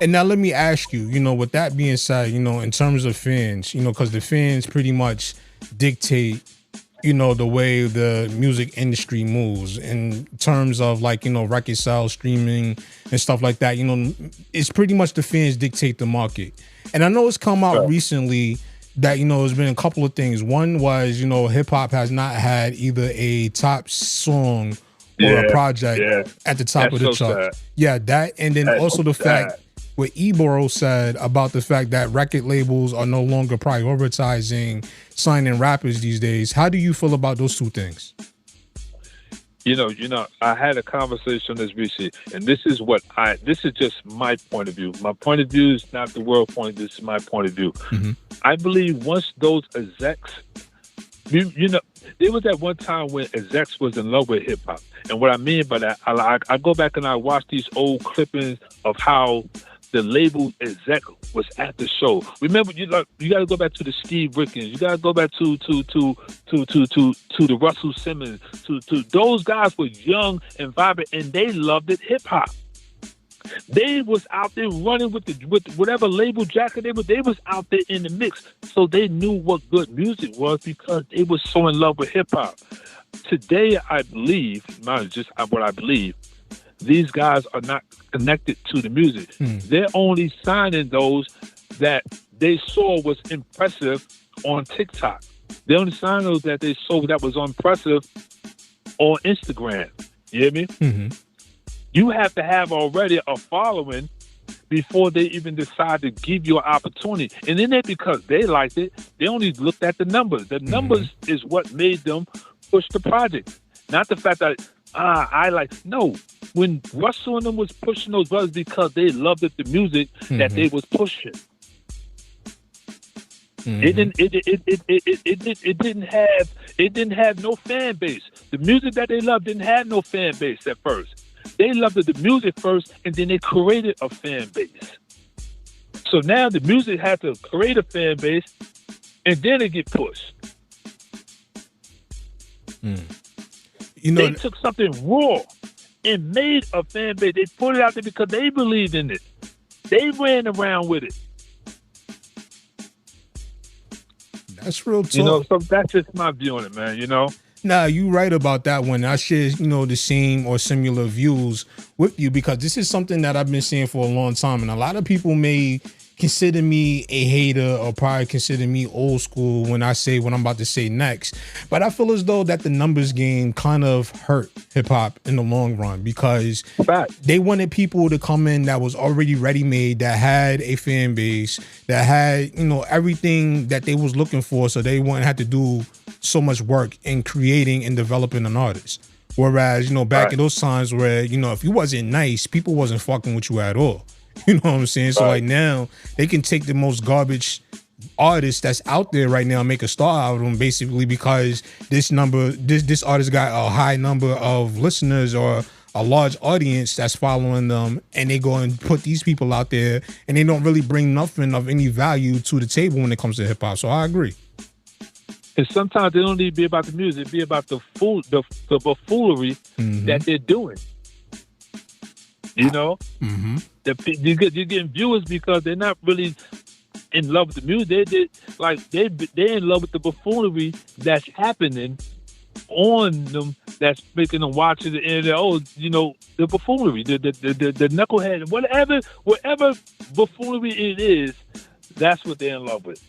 And now let me ask you, with that being said, in terms of fans, because the fans pretty much dictate, the way the music industry moves in terms of like, record sales, streaming and stuff like that. It's pretty much the fans dictate the market. And I know it's come out recently that, there's been a couple of things. One was, hip hop has not had either a top song or a project at the top of the chart. Yeah, that. And then also the fact what Ebro said about the fact that record labels are no longer prioritizing signing rappers these days. How do you feel about those two things? I had a conversation on this recently, and this is just my point of view. My point of view is not the world point of view, this is my point of view. Mm-hmm. I believe once those execs, there was that one time when execs was in love with hip hop. And what I mean by that, I go back and I watch these old clippings of how the label exec was at the show. Remember, you got to go back to the Steve Rickens. You got to go back to the Russell Simmons. To those guys were young and vibrant, and they loved it hip hop. They was out there running with whatever label jacket they was out there in the mix. So they knew what good music was because they was so in love with hip hop. Today, I believe, not just what I believe, these guys are not connected to the music. They're only signing those that they saw was impressive on TikTok. They only sign those that they saw that was impressive on Instagram. You hear me? Mm-hmm. You have to have already a following before they even decide to give you an opportunity. And then because they liked it, they only looked at the numbers. The numbers is what made them push the project. Not the fact that no. When Russell and them was pushing those brothers because they loved the music that they was pushing. Mm-hmm. It didn't have no fan base. The music that they loved didn't have no fan base at first. They loved the music first, and then they created a fan base. So now the music had to create a fan base, and then it get pushed. They took something raw and made a fan base. They put it out there because they believed in it. They ran around with it. That's real talk. So that's just my view on it, man, Nah, you right about that one. I share, the same or similar views with you because this is something that I've been seeing for a long time. And a lot of people may consider me a hater or probably consider me old school when I say what I'm about to say next. But I feel as though that the numbers game kind of hurt hip hop in the long run because they wanted people to come in that was already ready-made, that had a fan base, that had, everything that they was looking for, so they wouldn't have to do so much work in creating and developing an artist. Whereas, back in those times where, if you wasn't nice, people wasn't fucking with you at all. You know what I'm saying? So like now they can take the most garbage artist that's out there right now and make a star out of them basically because this artist got a high number of listeners or a large audience that's following them, and they go and put these people out there and they don't really bring nothing of any value to the table when it comes to hip hop. So I agree. And sometimes they don't need to be about the music, be about the buffoonery that they're doing. Mm-hmm. You're getting viewers because they're not really in love with the music. They're in love with the buffoonery that's happening on them, that's making them watch it, and the buffoonery, the knucklehead, whatever buffoonery it is, that's what they're in love with.